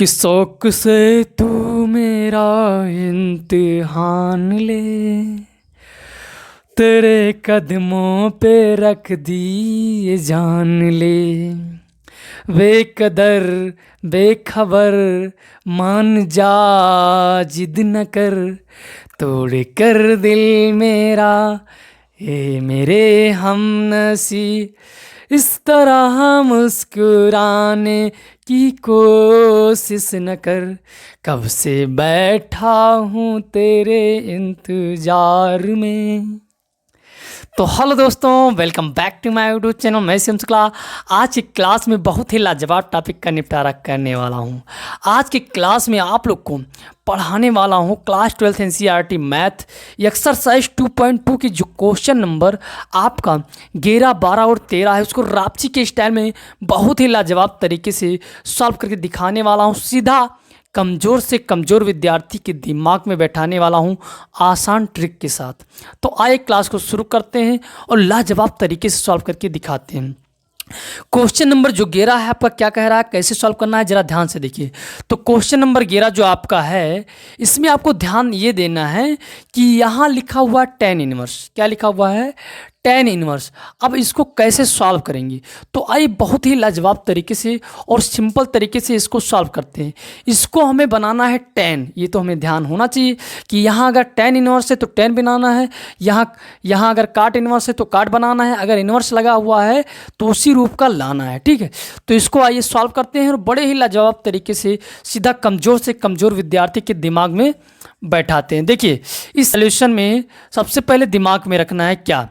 कि शौक से तू मेरा इम्तिहान ले, तेरे कदमों पे रख दी ये जान ले। बेकदर बेखबर मान जा, जिद न कर, तोड़ कर दिल मेरा ये मेरे हमनसी। इस तरह मुस्कुराने की कोशिश न कर, कब से बैठा हूँ तेरे इंतजार में। तो हेलो दोस्तों, welcome back to my YouTube channel. मैं शिवम शुक्ला। आज की क्लास में बहुत ही लाजवाब टॉपिक का निपटारा करने वाला हूं। आज की क्लास में आप लोग को पढ़ाने वाला हूं class 12th NCERT math exercise 2.2 की जो क्वेश्चन नंबर आपका 11, 12 और 13 है, उसको रापची के स्टाइल में बहुत ही लाजवाब तरीके से सॉल्व करके दिखाने वाला हूँ। सीधा कमज़ोर से कमज़ोर विद्यार्थी के दिमाग में बैठाने वाला हूं आसान ट्रिक के साथ। तो आइए क्लास को शुरू करते हैं और लाजवाब तरीके से सॉल्व करके दिखाते हैं। क्वेश्चन नंबर जो 11 है आपका क्या कह रहा है, कैसे सॉल्व करना है, जरा ध्यान से देखिए। तो क्वेश्चन नंबर 11 जो आपका है, इसमें आपको ध्यान ये देना है कि यहाँ लिखा हुआ tan इनवर्स, क्या लिखा हुआ है, tan इनवर्स। अब इसको कैसे सॉल्व करेंगे, तो आइए बहुत ही लाजवाब तरीके से और सिंपल तरीके से इसको सॉल्व करते हैं। इसको हमें बनाना है tan, ये तो हमें ध्यान होना चाहिए कि यहाँ अगर tan इनवर्स है तो tan बनाना है, यहाँ अगर काट इनवर्स है तो काट बनाना है, अगर इनवर्स लगा हुआ है तो उसी रूप का लाना है। ठीक है, तो इसको आइए सॉल्व करते हैं और बड़े ही लाजवाब तरीके से सीधा कमज़ोर से कमज़ोर विद्यार्थी के दिमाग में बैठाते हैं। देखिए, इस सॉल्यूशन में सबसे पहले दिमाग में रखना है क्या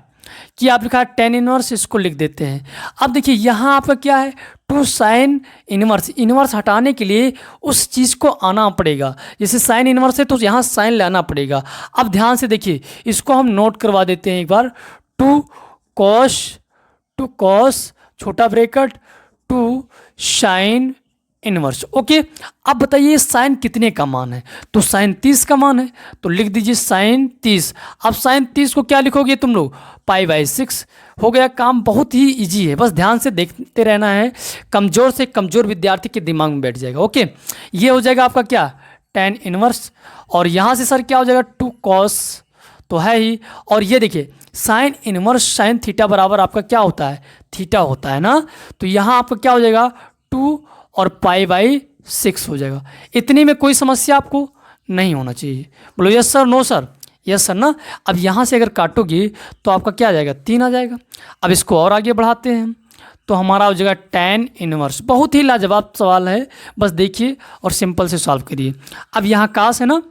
कि आप लिखा tan इनवर्स, इसको लिख देते हैं। अब देखिए यहाँ आपका क्या है, टू साइन इनवर्स। इनवर्स हटाने के लिए उस चीज़ को आना पड़ेगा, जैसे साइन इनवर्स है तो यहाँ साइन लाना पड़ेगा। अब ध्यान से देखिए, इसको हम नोट करवा देते हैं एक बार। टू कॉस छोटा bracket to sine inverse. Okay, अब बताइए साइन कितने का मान है, तो साइन 30 का मान है, तो लिख दीजिए साइन 30। अब साइन 30 को क्या लिखोगे तुम लोग, π/6। हो गया काम, बहुत ही इजी है, बस ध्यान से देखते रहना है, कमज़ोर से कमज़ोर विद्यार्थी के दिमाग में बैठ जाएगा। ओके, ये हो जाएगा आपका क्या, tan इनवर्स। और यहाँ से सर क्या हो जाएगा, 2 cos तो है ही। और ये देखिए साइन इनवर्स साइन थीटा बराबर आपका क्या होता है, थीटा होता है ना। तो यहाँ आपका क्या हो जाएगा, 2 और π/6 हो जाएगा। इतनी में कोई समस्या आपको नहीं होना चाहिए। बोलो yes sir, no sir, yes sir ना। अब यहाँ से अगर काटोगे तो आपका क्या आ जाएगा, 3 आ जाएगा। अब इसको और आगे बढ़ाते हैं तो हमारा हो जाएगा tan इनवर्स। बहुत ही लाजवाब सवाल है, बस देखिए और सिंपल से सॉल्व करिए। अब यहाँ कास है ना,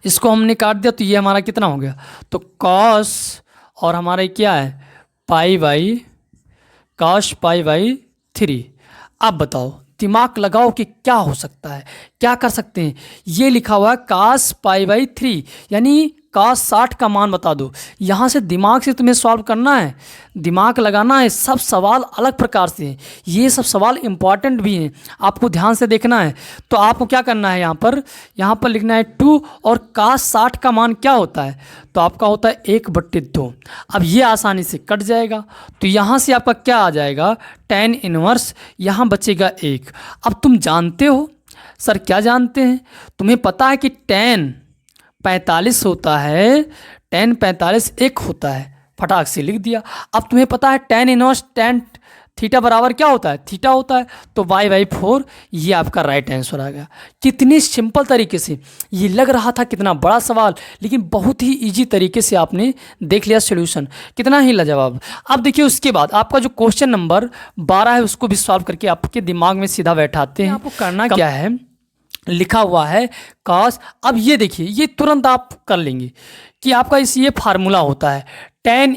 इसको हमने काट दिया तो ये हमारा कितना हो गया, तो कॉस और हमारा क्या है, π/3। अब बताओ, दिमाग लगाओ कि क्या हो सकता है, क्या कर सकते हैं। ये लिखा हुआ है cos π/3, यानी cos 60 का मान बता दो। यहाँ से दिमाग से तुम्हें सॉल्व करना है, दिमाग लगाना है। सब सवाल अलग प्रकार से हैं, ये सब सवाल इम्पॉर्टेंट भी हैं, आपको ध्यान से देखना है। तो आपको क्या करना है, यहाँ पर लिखना है 2 और cos 60 का मान क्या होता है, तो आपका होता है 1/2। अब ये आसानी से कट जाएगा, तो यहाँ से आपका क्या आ जाएगा, tan इनवर्स, यहाँ बचेगा 1। अब तुम जानते हो सर, क्या जानते हैं, तुम्हें पता है कि tan 45 होता है, tan 45 1 होता है, फटाक से लिख दिया। अब तुम्हें पता है tan इनवर्स tan थीटा बराबर क्या होता है, थीटा होता है, तो y/4 ये आपका राइट आंसर आ गया। कितनी सिंपल तरीके से, ये लग रहा था कितना बड़ा सवाल, लेकिन बहुत ही इजी तरीके से आपने देख लिया सॉल्यूशन, कितना ही लाजवाब। अब देखिए उसके बाद आपका जो क्वेश्चन नंबर 12 है, उसको भी सॉल्व करके आपके दिमाग में सीधा बैठाते हैं। आपको करना क्या है, लिखा हुआ है cos। अब ये देखिए, ये तुरंत आप कर लेंगे कि आपका इस ये फार्मूला होता है tan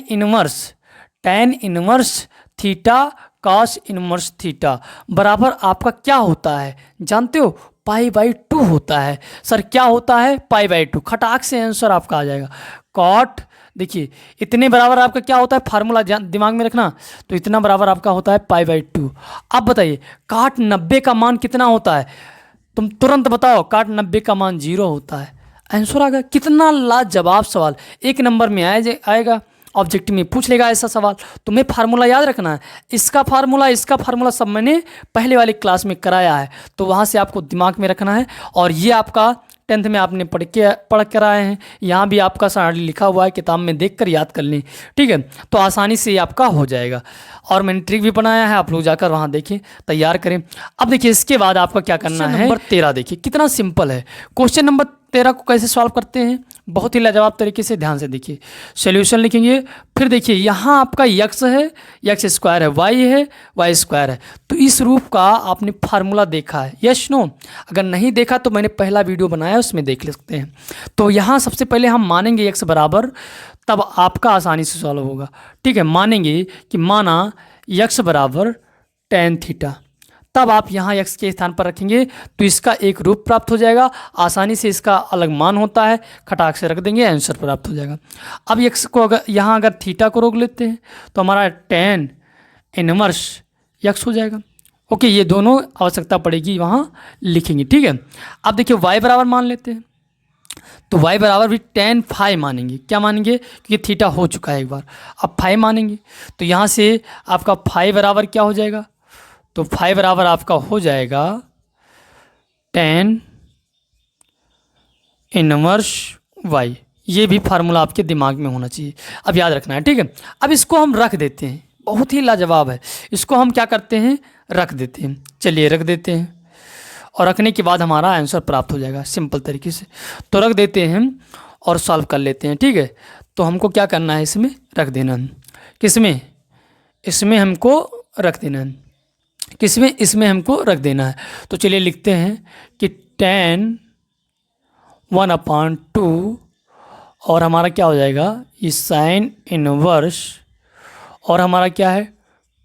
inverse theta cos inverse theta बराबर आपका क्या होता है, जानते हो, π/2 होता है। सर क्या होता है, π/2। खटाक से आंसर आपका आ जाएगा। cot देखिए इतने बराबर आपका क्या होता है, फार्मूला दिमाग में रखना, तो इतना बराबर आपका होता है π/2। अब बताइए काट 90 का मान कितना होता है, तुम तुरंत बताओ, काट 90 का मान 0 होता है। आंसर आ गया। कितना लाजवाब सवाल, 1 नंबर में आएगा ऑब्जेक्टिव में पूछ लेगा ऐसा सवाल। तुम्हें फार्मूला याद रखना है, इसका फार्मूला सब मैंने पहले वाली क्लास में कराया है, तो वहाँ से आपको दिमाग में रखना है। और ये आपका 10th में आपने पढ़ कर आए हैं, यहाँ भी आपका सारी लिखा हुआ है, किताब में देख कर याद कर लें, ठीक है। तो आसानी से ये आपका हो जाएगा। और मैंने ट्रिक भी बनाया है, आप लोग जाकर वहाँ देखें, तैयार करें। अब देखिए इसके बाद आपका क्या करना है, नंबर 13 देखिए कितना सिंपल है। क्वेश्चन नंबर 13 को कैसे सॉल्व करते हैं, बहुत ही लाजवाब तरीके से, ध्यान से देखिए। सोल्यूशन लिखेंगे, फिर देखिए यहाँ आपका x है, x स्क्वायर है, y है, y स्क्वायर है। तो इस रूप का आपने फार्मूला देखा है, यस नो? अगर नहीं देखा तो मैंने पहला वीडियो बनाया उसमें देख सकते हैं। तो यहाँ सबसे पहले हम मानेंगे x बराबर, तब आपका आसानी से सॉल्व होगा, ठीक है। मानेंगे कि माना x बराबर tan थीटा, तब आप यहाँ x के स्थान पर रखेंगे तो इसका एक रूप प्राप्त हो जाएगा। आसानी से इसका अलग मान होता है, खटाक से रख देंगे, आंसर प्राप्त हो जाएगा। अब x को अगर थीटा को रोक लेते हैं तो हमारा tan इनवर्स x हो जाएगा। ओके, ये दोनों आवश्यकता पड़ेगी वहाँ लिखेंगे, ठीक है। अब देखिए y बराबर मान लेते हैं, तो y बराबर भी tan फाई मानेंगे। क्या मानेंगे? क्योंकि थीटा हो चुका है एक बार, अब फाई मानेंगे। तो यहाँ से आपका फाई बराबर क्या हो जाएगा, तो फाई बराबर आपका हो जाएगा tan इनवर्स y। ये भी फार्मूला आपके दिमाग में होना चाहिए, अब याद रखना है, ठीक है। अब इसको हम रख देते हैं, बहुत ही लाजवाब है। इसको हम क्या करते हैं, रख देते हैं। चलिए रख देते हैं, और रखने के बाद हमारा आंसर प्राप्त हो जाएगा सिंपल तरीके से। तो रख देते हैं और सॉल्व कर लेते हैं, ठीक है। तो हमको क्या करना है, इसमें रख देना है। किसमें? इसमें हमको रख देना है। किसमें? इसमें हमको रख देना है। तो चलिए लिखते हैं कि tan 1/2 और हमारा क्या हो जाएगा, ये साइन इनवर्स, और हमारा क्या है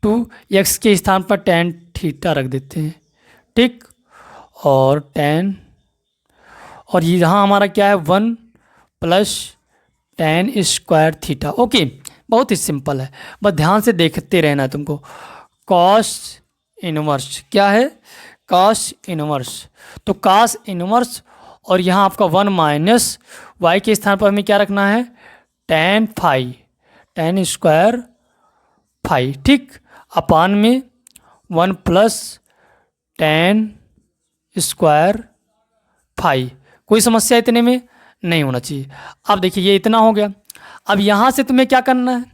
2x के स्थान पर tan थीटा रख देते हैं, ठीक। और tan, और ये यहाँ हमारा क्या है 1 + tan स्क्वायर थीटा। ओके, बहुत ही सिंपल है, बस ध्यान से देखते रहना है तुमको। cos इनवर्स क्या है, cos इनवर्स, तो cos इनवर्स, और यहाँ आपका 1 - y के स्थान पर हमें क्या रखना है, tan phi, tan square phi, ठीक। अपान में 1 + tan स्क्वायर फाई। कोई समस्या इतने में नहीं होना चाहिए। अब देखिए ये इतना हो गया। अब यहाँ से तुम्हें क्या करना है,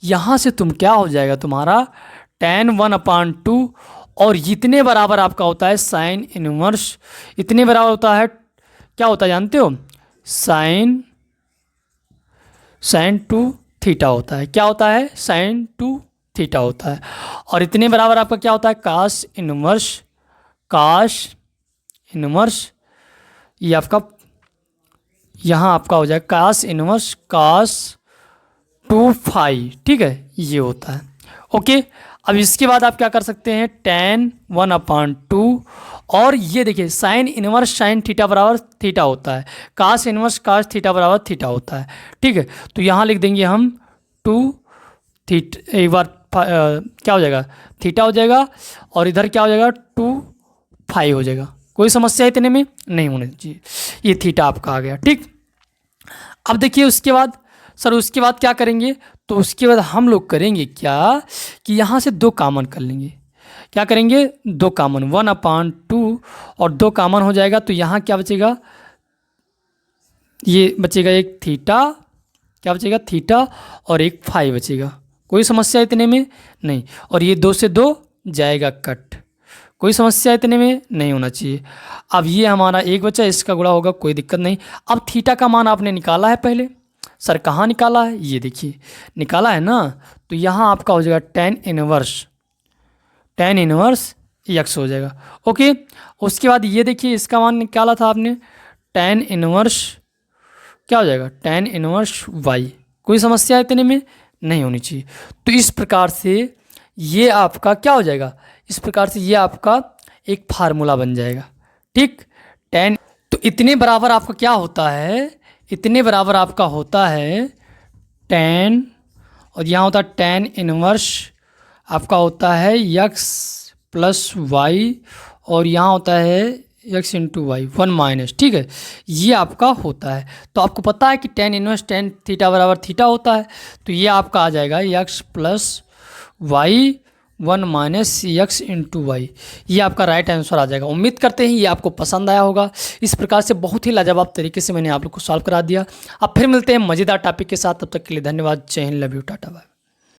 यहाँ से तुम क्या हो जाएगा तुम्हारा tan 1/2, और इतने बराबर आपका होता है साइन इनवर्स। इतने बराबर होता है, क्या होता है जानते हो, साइन 2 थीटा होता है। क्या होता है, साइन 2 थीटा होता है। और इतने बराबर आपका क्या होता है, cos इनवर्स, ये आपका यहाँ आपका हो जाएगा cos इनवर्स cos 2 फाई, ठीक है, ये होता है। ओके, अब इसके बाद आप क्या कर सकते हैं, tan 1/2, और ये देखिए साइन इनवर्स साइन थीटा बराबर थीटा होता है, cos इनवर्स cos थीटा बराबर थीटा होता है, ठीक है। तो यहाँ लिख देंगे हम 2 थीटा, एक बार क्या हो जाएगा, थीटा हो जाएगा, और इधर क्या हो जाएगा 2 फाई हो जाएगा। कोई समस्या इतने में नहीं होनी चाहिए। ये थीटा आपका आ गया, ठीक। अब देखिए उसके बाद, सर उसके बाद क्या करेंगे, तो उसके बाद हम लोग करेंगे क्या कि यहाँ से 2 कॉमन कर लेंगे। क्या करेंगे, 2 कॉमन, 1/2 और 2 कॉमन हो जाएगा। तो यहाँ क्या बचेगा, ये बचेगा एक थीटा, क्या बचेगा, थीटा, और एक फाई बचेगा। कोई समस्या इतने में नहीं। और ये 2 से 2 जाएगा कट, कोई समस्या इतने में नहीं होना चाहिए। अब ये हमारा एक बचा, इसका गुणा होगा, कोई दिक्कत नहीं। अब थीटा का मान आपने निकाला है पहले, सर कहाँ निकाला है, ये देखिए निकाला है ना। तो यहाँ आपका हो जाएगा tan इनवर्स x हो जाएगा। ओके, उसके बाद ये देखिए इसका मान निकाला था आपने, tan इनवर्स क्या हो जाएगा, tan इनवर्स y। कोई समस्या इतने में नहीं होनी चाहिए। तो इस प्रकार से ये आपका क्या हो जाएगा, इस प्रकार से ये आपका एक फार्मूला बन जाएगा, ठीक। tan, तो इतने बराबर आपका क्या होता है, इतने बराबर आपका होता है tan, और यहाँ होता है tan इनवर्स आपका होता है x + y, और यहाँ होता है एक्स इंटू वाई 1 माइनस, ठीक है, ये आपका होता है। तो आपको पता है कि टेन इनवर्स टेन थीटा बराबर थीटा होता है, तो ये आपका आ जाएगा x plus y 1 minus x into y, ये आपका राइट आंसर आ जाएगा। उम्मीद करते हैं ये आपको पसंद आया होगा। इस प्रकार से बहुत ही लाजवाब तरीके से मैंने आप लोग को सॉल्व करा दिया। अब फिर मिलते हैं मज़ेदार टॉपिक के साथ, तब तक के लिए धन्यवाद। जय हिंद, लव यू, टाटा बाय।